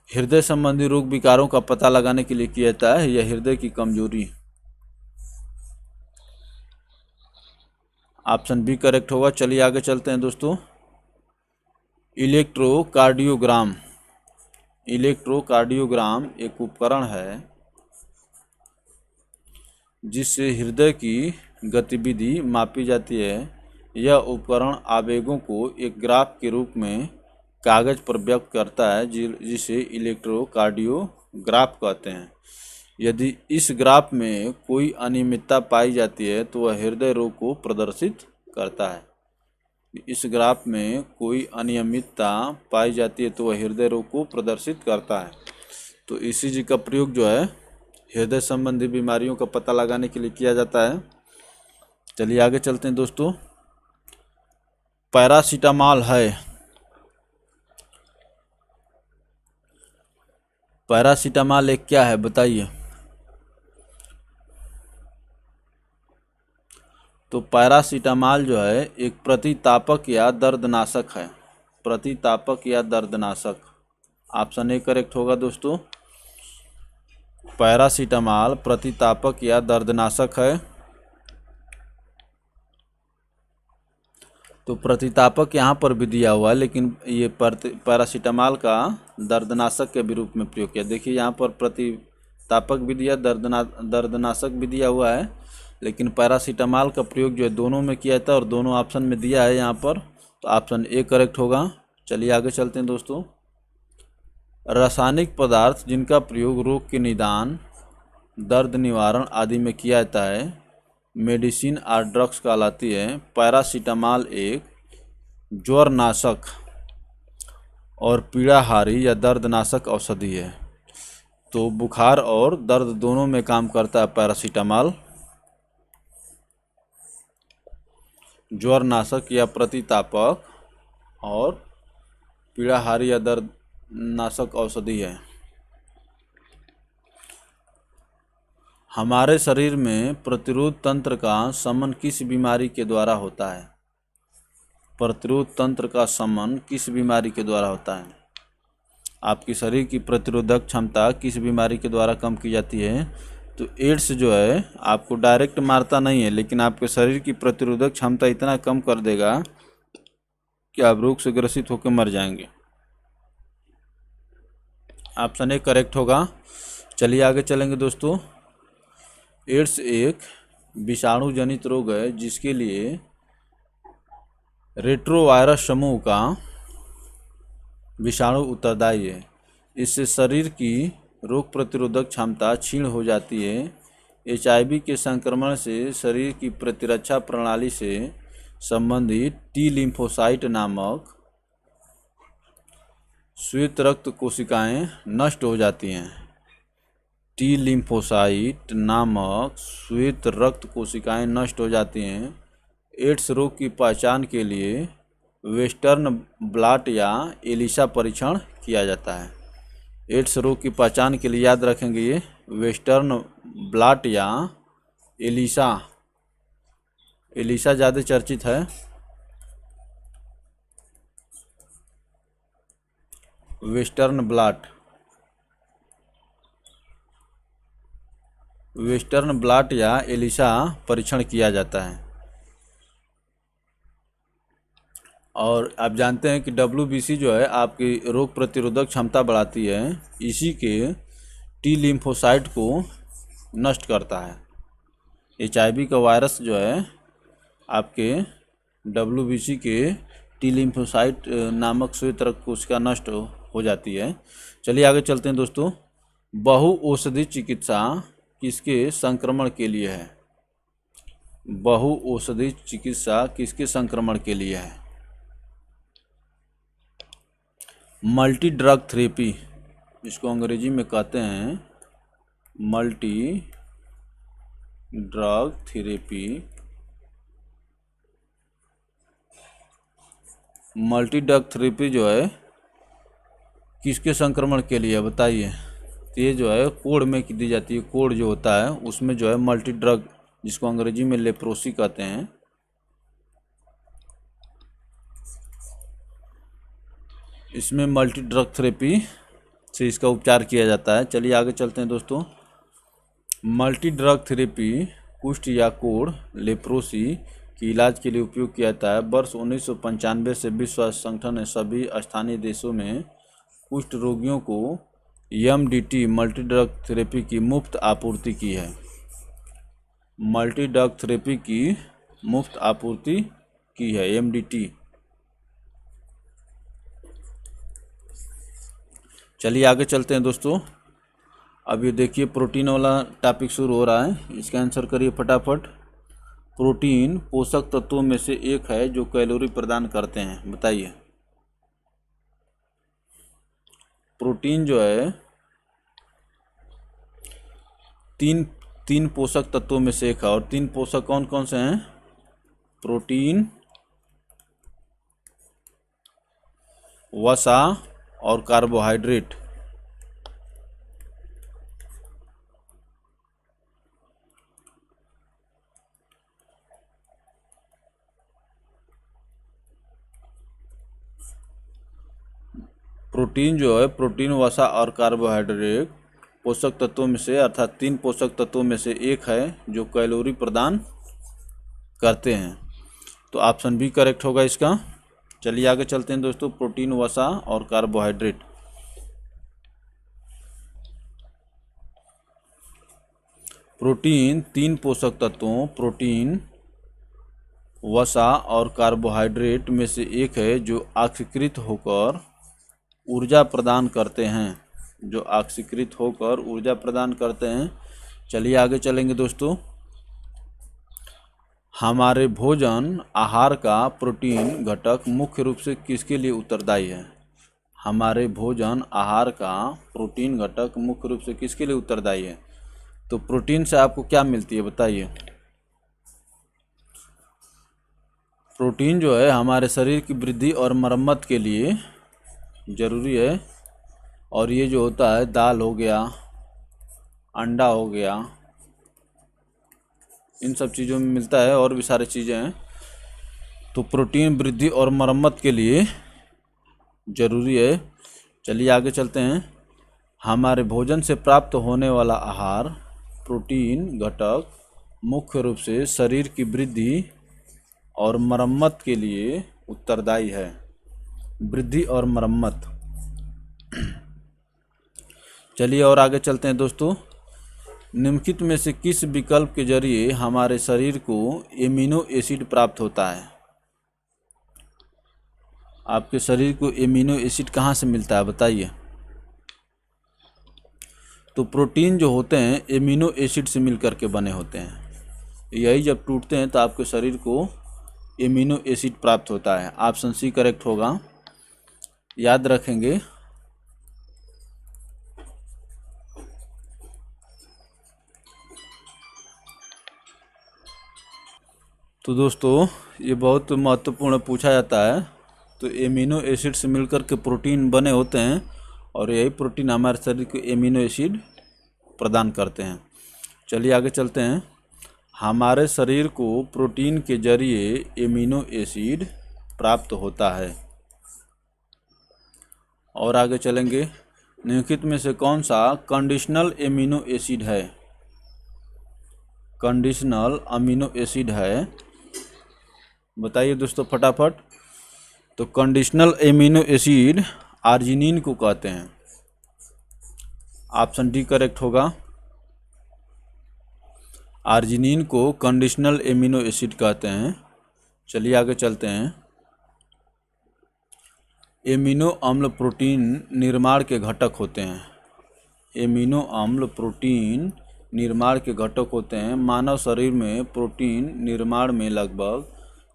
हृदय संबंधी रोग विकारों का पता लगाने के लिए किया जाता है, या हृदय की कमजोरी। ऑप्शन बी करेक्ट होगा। चलिए आगे चलते हैं दोस्तों। इलेक्ट्रोकार्डियोग्राम। इलेक्ट्रोकार्डियोग्राम एक उपकरण है जिससे हृदय की गतिविधि मापी जाती है। यह उपकरण आवेगों को एक ग्राफ के रूप में कागज पर व्यक्त करता है, जिसे इलेक्ट्रोकार्डियोग्राफ कहते हैं। यदि इस ग्राफ में कोई अनियमितता पाई जाती है तो वह हृदय रोग को प्रदर्शित करता है। इस ग्राफ में कोई अनियमितता पाई जाती है तो वह हृदय रोग को प्रदर्शित करता है। तो ईसीजी का प्रयोग जो है हृदय संबंधी बीमारियों का पता लगाने के लिए किया जाता है। चलिए आगे चलते हैं दोस्तों। पैरासीटामॉल है। पैरासीटामॉल एक क्या है बताइए। तो पैरासीटामॉल जो है एक प्रतितापक या दर्दनाशक है। प्रतितापक या दर्दनाशक। ऑप्शन ए करेक्ट होगा दोस्तों। पैरासीटामॉल प्रतितापक या दर्दनाशक है। तो प्रतितापक यहाँ पर भी दिया हुआ है, लेकिन ये पैरासीटामॉल का दर्दनाशक के भी रूप में प्रयोग किया। देखिए यहाँ पर प्रतितापक भी दिया, दर्दनाशक भी दिया हुआ है, लेकिन पैरासीटामॉल का प्रयोग जो है दोनों में किया जाता है और दोनों ऑप्शन में दिया है यहाँ पर। तो ऑप्शन ए करेक्ट होगा। चलिए आगे चलते हैं दोस्तों। रासायनिक पदार्थ जिनका प्रयोग रोग के निदान, दर्द निवारण आदि में किया जाता है, मेडिसिन और ड्रग्स कहलाती है। पैरासीटामॉल एक ज्वरनाशक और पीड़ाहारी या दर्दनाशक औषधि है। तो बुखार और दर्द दोनों में काम करता है पैरासीटामॉल। ज्वरनाशक या प्रतितापक और पीड़ाहारी या दर्दनाशक औषधि है। हमारे शरीर में प्रतिरोध तंत्र का शमन किस बीमारी के द्वारा होता है। प्रतिरोध तंत्र का शमन किस बीमारी के द्वारा होता है। आपकी शरीर की प्रतिरोधक क्षमता किस बीमारी के द्वारा कम की जाती है। तो एड्स जो है आपको डायरेक्ट मारता नहीं है, लेकिन आपके शरीर की प्रतिरोधक क्षमता इतना कम कर देगा कि आप रोग से ग्रसित होकर मर जाएंगे। ऑप्शन ए करेक्ट होगा। चलिए आगे चलेंगे दोस्तों। एड्स एक विषाणु जनित रोग है जिसके लिए रेट्रोवायरस समूह का विषाणु उत्तरदायी है। इससे शरीर की रोग प्रतिरोधक क्षमता क्षीण हो जाती है। एचआईवी के संक्रमण से शरीर की प्रतिरक्षा प्रणाली से संबंधित टी लिम्फोसाइट नामक श्वेत रक्त कोशिकाएं नष्ट हो जाती हैं। टी लिम्फोसाइट नामक श्वेत रक्त कोशिकाएं नष्ट हो जाती हैं। एड्स रोग की पहचान के लिए वेस्टर्न ब्लॉट या एलिसा परीक्षण किया जाता है। एड्स रोग की पहचान के लिए याद रखेंगे ये वेस्टर्न ब्लॉट या एलिसा। एलिसा ज़्यादा चर्चित है। वेस्टर्न ब्लॉट या एलिसा परीक्षण किया जाता है। और आप जानते हैं कि WBC जो है आपकी रोग प्रतिरोधक क्षमता बढ़ाती है। इसी के टी लिम्फोसाइट को नष्ट करता है। HIV का वायरस जो है आपके WBC के टी लिम्फोसाइट नामक श्वेत रक्त कोशिका नष्ट हो जाती है। चलिए आगे चलते हैं दोस्तों। बहुऔषधि चिकित्सा किसके संक्रमण के लिए है। बहुऔषधि चिकित्सा किसके संक्रमण के लिए है। मल्टी ड्रग थेरेपी, इसको अंग्रेजी में कहते हैं multi drug therapy. Multi drug therapy जो है किसके संक्रमण के लिए बताइए। तो ये जो है कोढ़ में दी जाती है। कोढ़ जो होता है उसमें जो है मल्टी ड्रग, जिसको अंग्रेजी में लेप्रोसी कहते हैं, इसमें मल्टी ड्रग थेरेपी से इसका उपचार किया जाता है। चलिए आगे चलते हैं दोस्तों। मल्टी ड्रग थेरेपी कुष्ठ या कोढ़ लेप्रोसी की इलाज के लिए उपयोग किया जाता है। वर्ष 1995 से विश्व स्वास्थ्य संगठन ने सभी स्थानीय देशों में कुष्ठ रोगियों को MDT मल्टी ड्रग थेरेपी की मुफ्त आपूर्ति की है। मल्टी ड्रग थेरेपी की मुफ्त आपूर्ति की है MDT। चलिए आगे चलते हैं दोस्तों। अब ये देखिए प्रोटीन वाला टॉपिक शुरू हो रहा है, इसका आंसर करिए फटाफट। प्रोटीन पोषक तत्वों में से एक है जो कैलोरी प्रदान करते हैं, बताइए। प्रोटीन जो है तीन पोषक तत्वों में से एक है, और तीन पोषक कौन कौन से हैं? प्रोटीन, वसा और कार्बोहाइड्रेट। प्रोटीन जो है, प्रोटीन, वसा और कार्बोहाइड्रेट पोषक तत्वों में से, अर्थात तीन पोषक तत्वों में से एक है जो कैलोरी प्रदान करते हैं। तो ऑप्शन बी करेक्ट होगा इसका। चलिए आगे चलते हैं दोस्तों। प्रोटीन, वसा और कार्बोहाइड्रेट। प्रोटीन तीन पोषक तत्वों प्रोटीन, वसा और कार्बोहाइड्रेट में से एक है जो ऑक्सीकृत होकर ऊर्जा प्रदान करते हैं, जो ऑक्सीकृत होकर ऊर्जा प्रदान करते हैं। चलिए आगे चलेंगे दोस्तों। हमारे भोजन आहार का प्रोटीन घटक मुख्य रूप से किसके लिए उत्तरदायी है? हमारे भोजन आहार का प्रोटीन घटक मुख्य रूप से किसके लिए उत्तरदायी है? तो प्रोटीन से आपको क्या मिलती है, बताइए। प्रोटीन जो है हमारे शरीर की वृद्धि और मरम्मत के लिए ज़रूरी है, और ये जो होता है दाल हो गया, अंडा हो गया, इन सब चीज़ों में मिलता है, और भी सारी चीज़ें हैं। तो प्रोटीन वृद्धि और मरम्मत के लिए ज़रूरी है। चलिए आगे चलते हैं। हमारे भोजन से प्राप्त होने वाला आहार प्रोटीन घटक मुख्य रूप से शरीर की वृद्धि और मरम्मत के लिए उत्तरदायी है। वृद्धि और मरम्मत। चलिए और आगे चलते हैं दोस्तों। निम्नलिखित में से किस विकल्प के जरिए हमारे शरीर को एमिनो एसिड प्राप्त होता है? आपके शरीर को एमिनो एसिड कहाँ से मिलता है, बताइए। तो प्रोटीन जो होते हैं एमिनो एसिड से मिलकर के बने होते हैं। यही जब टूटते हैं तो आपके शरीर को एमिनो एसिड प्राप्त होता है। ऑप्शन सी करेक्ट होगा, याद रखेंगे। तो दोस्तों ये बहुत महत्वपूर्ण पूछा जाता है। तो एमिनो एसिड से मिलकर के प्रोटीन बने होते हैं, और यही प्रोटीन हमारे शरीर को एमिनो एसिड प्रदान करते हैं। चलिए आगे चलते हैं। हमारे शरीर को प्रोटीन के जरिए एमिनो एसिड प्राप्त होता है। और आगे चलेंगे। निम्नलिखित में से कौन सा कंडीशनल एमिनो एसिड है? कंडीशनल अमीनो एसिड है, बताइए दोस्तों फटाफट। तो कंडीशनल एमिनो एसिड आर्जिनिन को कहते हैं। ऑप्शन डी करेक्ट होगा। आर्जिनिन को कंडीशनल एमिनो एसिड कहते हैं। चलिए आगे चलते हैं। एमिनो अम्ल प्रोटीन निर्माण के घटक होते हैं। एमिनो अम्ल प्रोटीन निर्माण के घटक होते हैं। मानव शरीर में प्रोटीन निर्माण में लगभग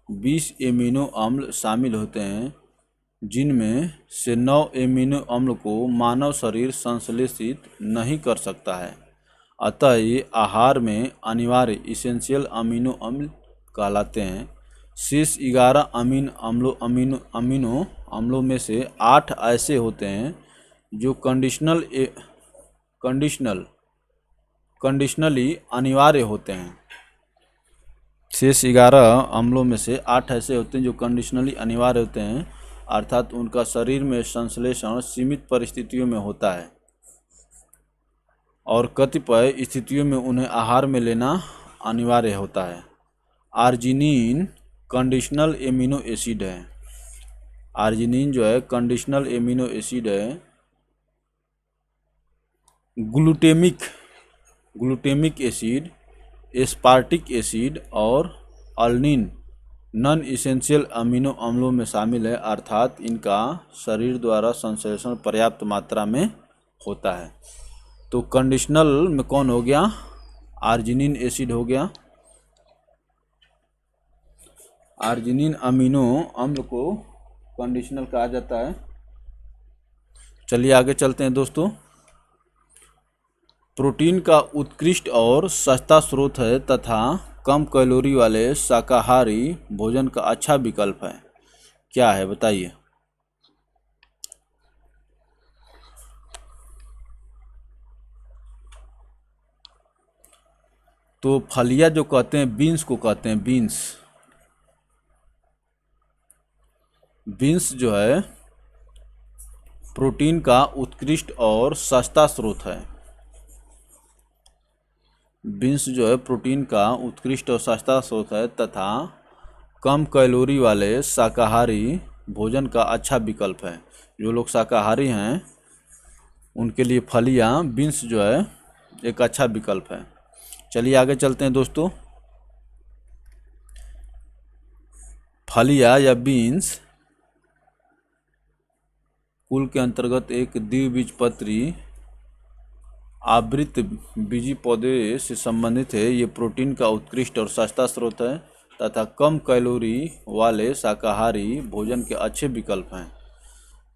20 एमिनो अम्ल शामिल होते हैं, जिनमें से 9 एमिनो अम्ल को मानव शरीर संश्लेषित नहीं कर सकता है। अतः ये आहार में अनिवार्य इसेंशियल अमीनो अम्ल कहलाते हैं। शेष 11 अमीनो अम्लों में से 8 ऐसे होते हैं जो कंडीशनली अनिवार्य होते हैं। शेष 11 अम्लों में से 8 ऐसे होते हैं जो कंडीशनली अनिवार्य होते हैं, अर्थात उनका शरीर में संश्लेषण सीमित परिस्थितियों में होता है और कतिपय स्थितियों में उन्हें आहार में लेना अनिवार्य होता है। आर्जिनिन कंडीशनल एमिनो एसिड है। आर्जिनिन जो है कंडीशनल एमिनो एसिड है। ग्लूटेमिक एसिड, एस्पार्टिक एसिड और अल्निन नॉन इसेंशियल अमीनो अम्लों में शामिल है, अर्थात इनका शरीर द्वारा संश्लेषण पर्याप्त मात्रा में होता है। तो कंडीशनल में कौन हो गया? आर्जिनिन एसिड हो गया। आर्जिनिन अमीनो अम्ल को कंडीशनल कहा जाता है। चलिए आगे चलते हैं दोस्तों। प्रोटीन का उत्कृष्ट और सस्ता स्रोत है तथा कम कैलोरी वाले शाकाहारी भोजन का अच्छा विकल्प है। क्या है बताइए? तो फलिया जो कहते हैं, बीन्स को कहते हैं, बीन्स जो है प्रोटीन का उत्कृष्ट और सस्ता स्रोत है। बीन्स जो है प्रोटीन का उत्कृष्ट और सस्ता स्रोत है तथा कम कैलोरी वाले शाकाहारी भोजन का अच्छा विकल्प है। जो लोग शाकाहारी हैं उनके लिए फलियां, बीन्स जो है एक अच्छा विकल्प है। चलिए आगे चलते हैं दोस्तों। फलिया या बीन्स कुल के अंतर्गत एक द्विबीजपत्री आवृत बीजी पौधे से संबंधित है। ये प्रोटीन का उत्कृष्ट और सस्ता स्रोत है तथा कम कैलोरी वाले शाकाहारी भोजन के अच्छे विकल्प हैं।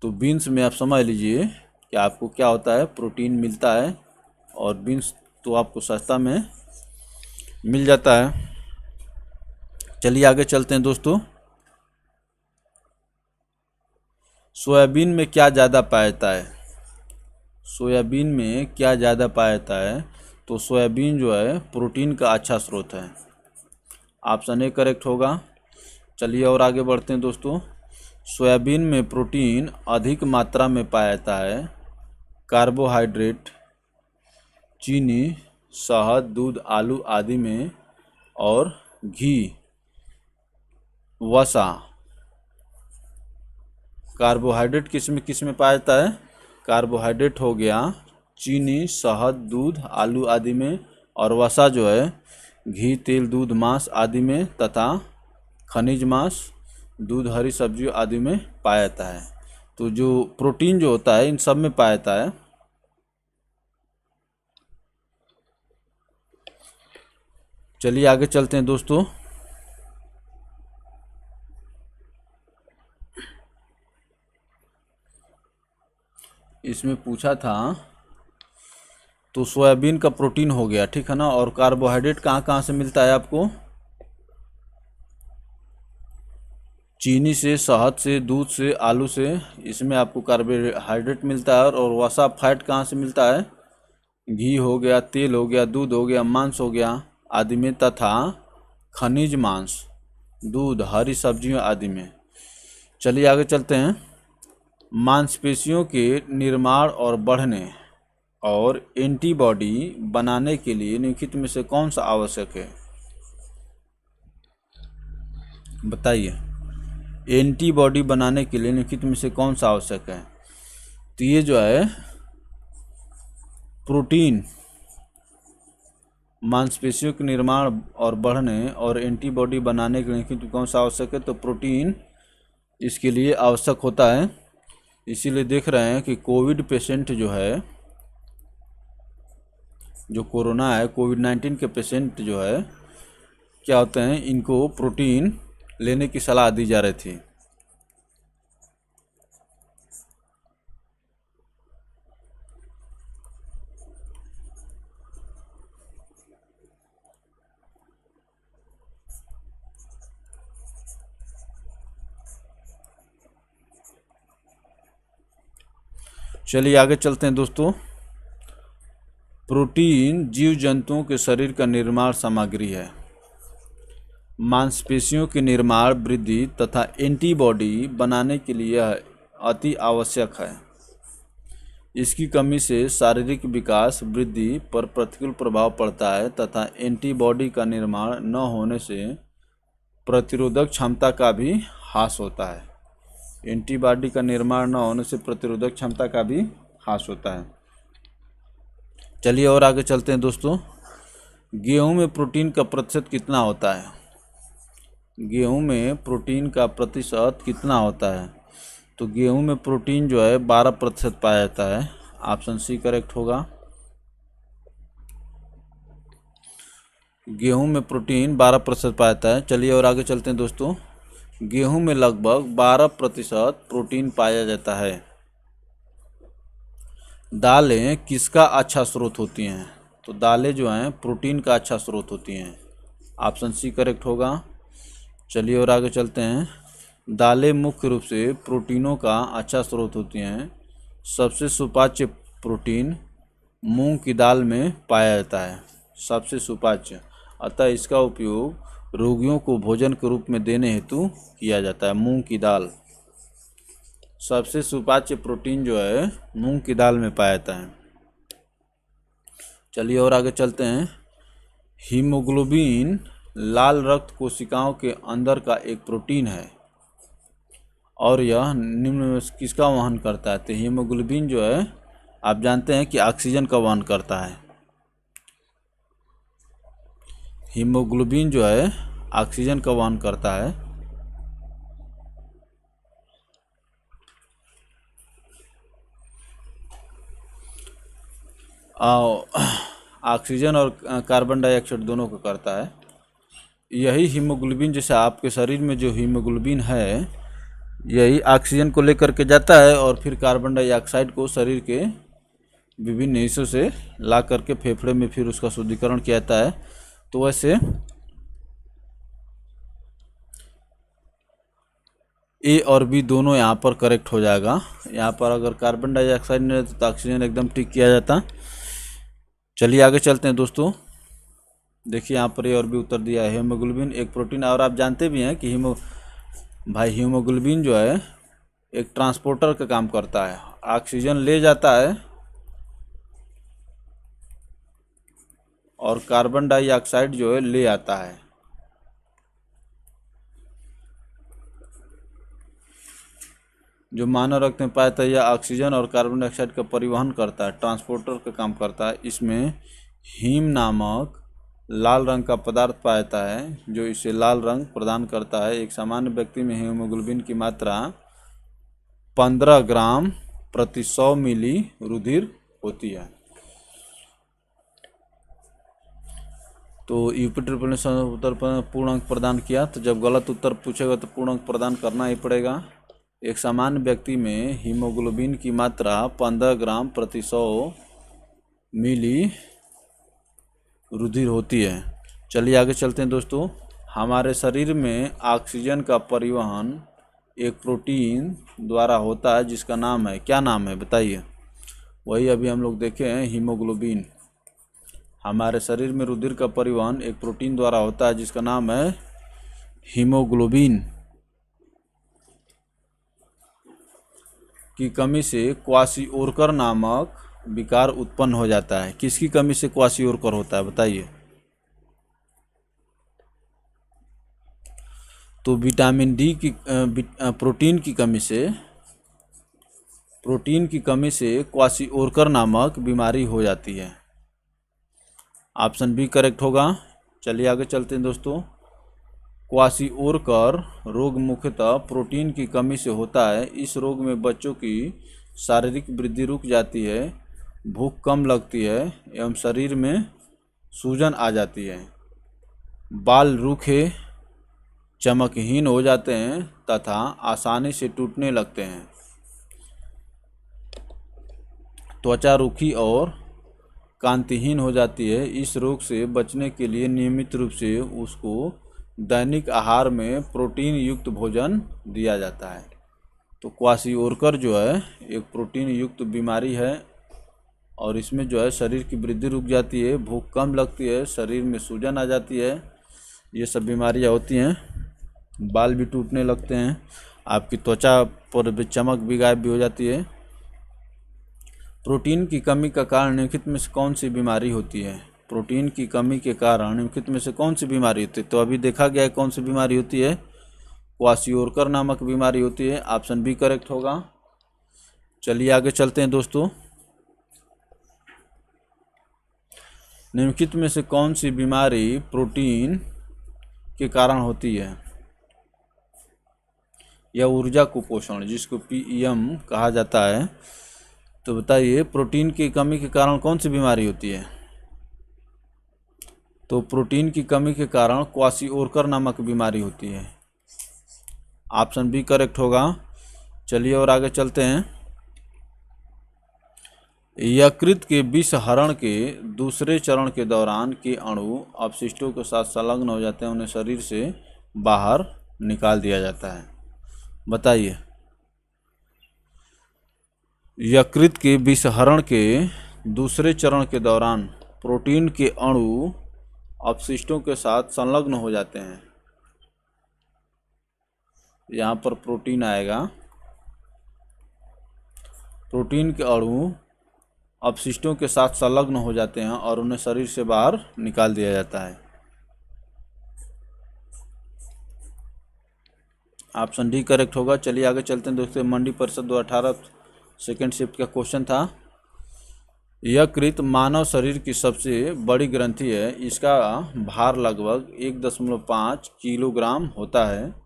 तो बीन्स में आप समझ लीजिए कि आपको क्या होता है, प्रोटीन मिलता है और बीन्स तो आपको सस्ता में मिल जाता है। चलिए आगे चलते हैं दोस्तों। सोयाबीन में क्या ज़्यादा पाया जाता है? सोयाबीन में क्या ज़्यादा पाया जाता है? तो सोयाबीन जो है प्रोटीन का अच्छा स्रोत है। ऑप्शन ए करेक्ट होगा। चलिए और आगे बढ़ते हैं दोस्तों। सोयाबीन में प्रोटीन अधिक मात्रा में पाया जाता है। कार्बोहाइड्रेट चीनी, शहद, दूध, आलू आदि में और घी, वसा। कार्बोहाइड्रेट किस में पाया जाता है? कार्बोहाइड्रेट हो गया चीनी, शहद, दूध, आलू आदि में, और वसा जो है घी, तेल, दूध, मांस आदि में तथा खनिज मांस, दूध, हरी सब्जियों आदि में पाया जाता है। तो जो प्रोटीन जो होता है इन सब में पाया जाता है। चलिए आगे चलते हैं दोस्तों। इसमें पूछा था, तो सोयाबीन का प्रोटीन हो गया, ठीक है ना, और कार्बोहाइड्रेट कहाँ कहाँ से मिलता है आपको? चीनी से, शहद से, दूध से, आलू से, इसमें आपको कार्बोहाइड्रेट मिलता है। और वसा फैट कहाँ से मिलता है? घी हो गया, तेल हो गया, दूध हो गया, मांस हो गया आदि में तथा खनिज मांस, दूध, हरी सब्जियों आदि में। चलिए आगे चलते हैं। मांसपेशियों के निर्माण और बढ़ने और एंटीबॉडी बनाने के लिए निम्नलिखित में से कौन सा आवश्यक है? बताइए। एंटीबॉडी बनाने के लिए निम्नलिखित में से कौन सा आवश्यक है? तो ये जो है प्रोटीन, मांसपेशियों के निर्माण और बढ़ने और एंटीबॉडी बनाने के लिए कौन सा आवश्यक है? तो प्रोटीन इसके लिए आवश्यक होता है। इसीलिए देख रहे हैं कि कोविड पेशेंट जो है, जो कोरोना है, कोविड-19 के पेशेंट जो है क्या होते हैं, इनको प्रोटीन लेने की सलाह दी जा रही थी। चलिए आगे चलते हैं दोस्तों। प्रोटीन जीव जंतुओं के शरीर का निर्माण सामग्री है। मांसपेशियों के निर्माण, वृद्धि तथा एंटीबॉडी बनाने के लिए यह अति आवश्यक है। इसकी कमी से शारीरिक विकास, वृद्धि पर प्रतिकूल प्रभाव पड़ता है तथा एंटीबॉडी का निर्माण न होने से प्रतिरोधक क्षमता का भी ह्रास होता है। एंटीबॉडी का निर्माण न होने से प्रतिरोधक क्षमता का भी ह्रास होता है। चलिए और आगे चलते हैं दोस्तों। गेहूं में प्रोटीन का प्रतिशत कितना होता है? गेहूं में प्रोटीन का प्रतिशत कितना होता है? तो गेहूं में प्रोटीन जो है 12% पाया जाता है। ऑप्शन सी करेक्ट होगा। गेहूं में प्रोटीन 12% पाया जाता है। चलिए और आगे चलते हैं दोस्तों। गेहूं में लगभग 12% प्रोटीन पाया जाता है। दालें किसका अच्छा स्रोत होती हैं? तो दालें जो हैं प्रोटीन का अच्छा स्रोत होती हैं। ऑप्शन सी करेक्ट होगा। चलिए और आगे चलते हैं। दालें मुख्य रूप से प्रोटीनों का अच्छा स्रोत होती हैं। सबसे सुपाच्य प्रोटीन मूंग की दाल में पाया जाता है। सबसे सुपाच्य, अतः इसका उपयोग रोगियों को भोजन के रूप में देने हेतु किया जाता है। मूंग की दाल सबसे सुपाच्य प्रोटीन जो है मूंग की दाल में पाया जाता है। चलिए और आगे चलते हैं। हीमोग्लोबिन लाल रक्त कोशिकाओं के अंदर का एक प्रोटीन है और यह निम्न में किसका वहन करता है? तो हीमोग्लोबिन जो है आप जानते हैं कि ऑक्सीजन का वहन करता है। हीमोग्लोबिन जो है ऑक्सीजन का वहन करता है। ऑक्सीजन और कार्बन डाइऑक्साइड दोनों को करता है। यही हीमोग्लोबिन, जैसे आपके शरीर में जो हीमोग्लोबिन है यही ऑक्सीजन को लेकर के जाता है और फिर कार्बन डाइऑक्साइड को शरीर के विभिन्न हिस्सों से ला करके फेफड़े में फिर उसका शुद्धिकरण किया जाता है। तो वैसे ए और बी दोनों यहाँ पर करेक्ट हो जाएगा। यहाँ पर अगर कार्बन डाइऑक्साइड नहीं रहता तो ऑक्सीजन एकदम ठीक किया जाता। चलिए आगे चलते हैं दोस्तों। देखिए यहाँ पर ए और बी उत्तर दिया है। हीमोग्लोबिन एक प्रोटीन, और आप जानते भी हैं कि हीमोग्लोबिन जो है एक ट्रांसपोर्टर का काम करता है। ऑक्सीजन ले जाता है और कार्बन डाइऑक्साइड जो है ले आता है। जो मानव रक्त में पाया जाता है यह ऑक्सीजन और कार्बन डाइऑक्साइड का परिवहन करता है, ट्रांसपोर्टर का काम करता है। इसमें हीम नामक लाल रंग का पदार्थ पाया जाता है जो इसे लाल रंग प्रदान करता है। एक सामान्य व्यक्ति में हीमोग्लोबिन की मात्रा 15 ग्राम प्रति 100 मिली रुधिर होती है। तो यूपी ट्रिपल ने उत्तर पर पूर्ण अंक प्रदान किया। तो जब गलत उत्तर पूछेगा तो पूर्ण अंक प्रदान करना ही पड़ेगा। एक सामान्य व्यक्ति में हीमोग्लोबिन की मात्रा 15 ग्राम प्रति 100 मिली रुधिर होती है। चलिए आगे चलते हैं दोस्तों। हमारे शरीर में ऑक्सीजन का परिवहन एक प्रोटीन द्वारा होता है जिसका नाम है, क्या नाम है बताइए? वही अभी हम लोग देखे हैं, हीमोग्लोबिन। हमारे शरीर में रुधिर का परिवहन एक प्रोटीन द्वारा होता है जिसका नाम है हीमोग्लोबिन। की कमी से क्वाशिओर्कर नामक विकार उत्पन्न हो जाता है। किसकी कमी से क्वाशिओर्कर होता है बताइए? तो विटामिन डी की प्रोटीन की कमी से क्वाशिओर्कर नामक बीमारी हो जाती है। ऑप्शन बी करेक्ट होगा। चलिए आगे चलते हैं दोस्तों। क्वाशिओर्कर रोग मुख्यतः प्रोटीन की कमी से होता है। इस रोग में बच्चों की शारीरिक वृद्धि रुक जाती है, भूख कम लगती है एवं शरीर में सूजन आ जाती है। बाल रूखे चमकहीन हो जाते हैं तथा आसानी से टूटने लगते हैं। त्वचा रूखी और कांतिहीन हो जाती है। इस रोग से बचने के लिए नियमित रूप से उसको दैनिक आहार में प्रोटीन युक्त भोजन दिया जाता है। तो क्वाशिओर्कर जो है एक प्रोटीन युक्त बीमारी है और इसमें जो है शरीर की वृद्धि रुक जाती है, भूख कम लगती है, शरीर में सूजन आ जाती है। ये सब बीमारियां होती हैं। बाल भी टूटने लगते हैं, आपकी त्वचा पर भी चमक भी गायब भी हो जाती है। प्रोटीन की कमी का कारण निम्नलिखित में से कौन सी बीमारी होती है? प्रोटीन की कमी के कारण निम्नलिखित में से कौन सी बीमारी होती है? तो अभी देखा गया है कौन सी बीमारी होती है, क्वाशियोरकर नामक बीमारी होती है। ऑप्शन बी करेक्ट होगा। चलिए आगे चलते हैं दोस्तों। निम्नलिखित में से कौन सी बीमारी प्रोटीन के कारण होती है? या ऊर्जा कुपोषण, जिसको PEM कहा जाता है। तो बताइए, प्रोटीन की कमी के कारण कौन सी बीमारी होती है? तो प्रोटीन की कमी के कारण क्वाशियोरकर नामक बीमारी होती है। ऑप्शन बी करेक्ट होगा। चलिए और आगे चलते हैं। यकृत के विषहरण के दूसरे चरण के दौरान के अणु अपशिष्टों के साथ संलग्न हो जाते हैं, उन्हें शरीर से बाहर निकाल दिया जाता है। बताइए, यकृत के विषहरण के दूसरे चरण के दौरान प्रोटीन के अणु अपशिष्टों के साथ संलग्न हो जाते हैं। यहाँ पर प्रोटीन आएगा, प्रोटीन के अणु अपशिष्टों के साथ संलग्न हो जाते हैं और उन्हें शरीर से बाहर निकाल दिया जाता है। ऑप्शन डी करेक्ट होगा। चलिए आगे चलते हैं दोस्तों। मंडी परिषद 2018 सेकेंड शिफ्ट का क्वेश्चन था। यकृत मानव शरीर की सबसे बड़ी ग्रंथि है, इसका भार लगभग 1.5 किलोग्राम होता है।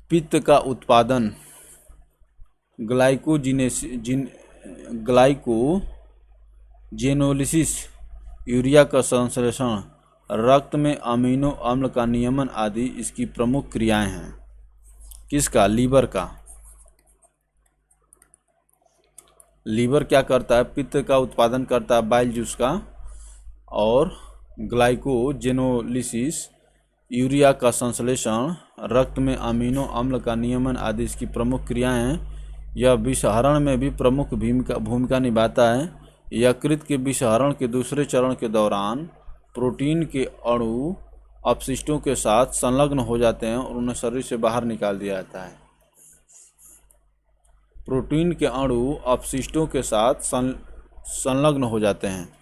पित्त का उत्पादन ग्लाइकोजेनोलिसिस, यूरिया का संश्लेषण, रक्त में अमीनो अम्ल का नियमन आदि इसकी प्रमुख क्रियाएं हैं। किसका? लीवर का। लीवर क्या करता है? पित्त का उत्पादन करता है, बाइल जूस का, और ग्लाइकोजेनोलिसिस, यूरिया का संश्लेषण, रक्त में अमीनो अम्ल का नियमन आदि इसकी प्रमुख क्रियाएं हैं। यह विषहरण में भी प्रमुख भूमिका निभाता है। यकृत के विषहरण के दूसरे चरण के दौरान प्रोटीन के अणु अपशिष्टों के साथ संलग्न हो जाते हैं और उन्हें शरीर से बाहर निकाल दिया जाता है। प्रोटीन के अणु अपशिष्टों के साथ संलग्न हो जाते हैं।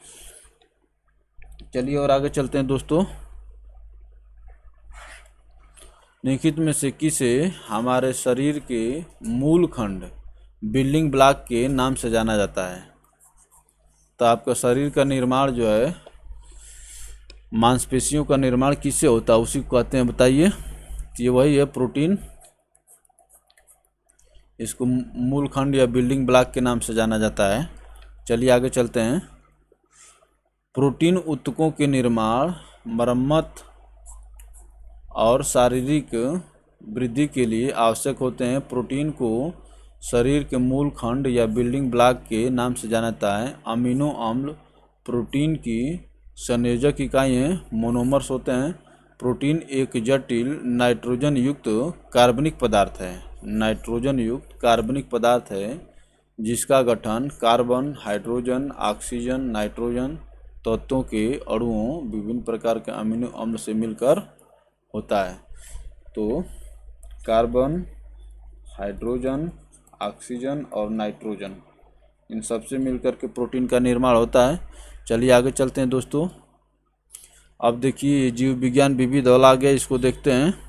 चलिए और आगे चलते हैं दोस्तों। निम्नलिखित में से किसे हमारे शरीर के मूल खंड, बिल्डिंग ब्लॉक के नाम से जाना जाता है? तो आपका शरीर का निर्माण जो है, मांसपेशियों का निर्माण किससे होता है, उसी को कहते हैं। बताइए। ये वही है, प्रोटीन। इसको मूल खंड या बिल्डिंग ब्लॉक के नाम से जाना जाता है। चलिए आगे चलते हैं। प्रोटीन ऊतकों के निर्माण, मरम्मत और शारीरिक वृद्धि के लिए आवश्यक होते हैं। प्रोटीन को शरीर के मूल खंड या बिल्डिंग ब्लॉक के नाम से जाना जाता है। अमीनो अम्ल प्रोटीन की संयोजक इकाइयाँ मोनोमर्स होते हैं। प्रोटीन एक जटिल नाइट्रोजन युक्त कार्बनिक पदार्थ है। नाइट्रोजन युक्त कार्बनिक पदार्थ है जिसका गठन कार्बन, हाइड्रोजन, ऑक्सीजन, नाइट्रोजन तत्वों के अणुओं विभिन्न प्रकार के अमीनो अम्ल से मिलकर होता है। तो कार्बन, हाइड्रोजन, ऑक्सीजन और नाइट्रोजन, इन सब से मिलकर के प्रोटीन का निर्माण होता है। चलिए आगे चलते हैं दोस्तों। अब देखिए, जीव विज्ञान विविध दल आ गया, इसको देखते हैं।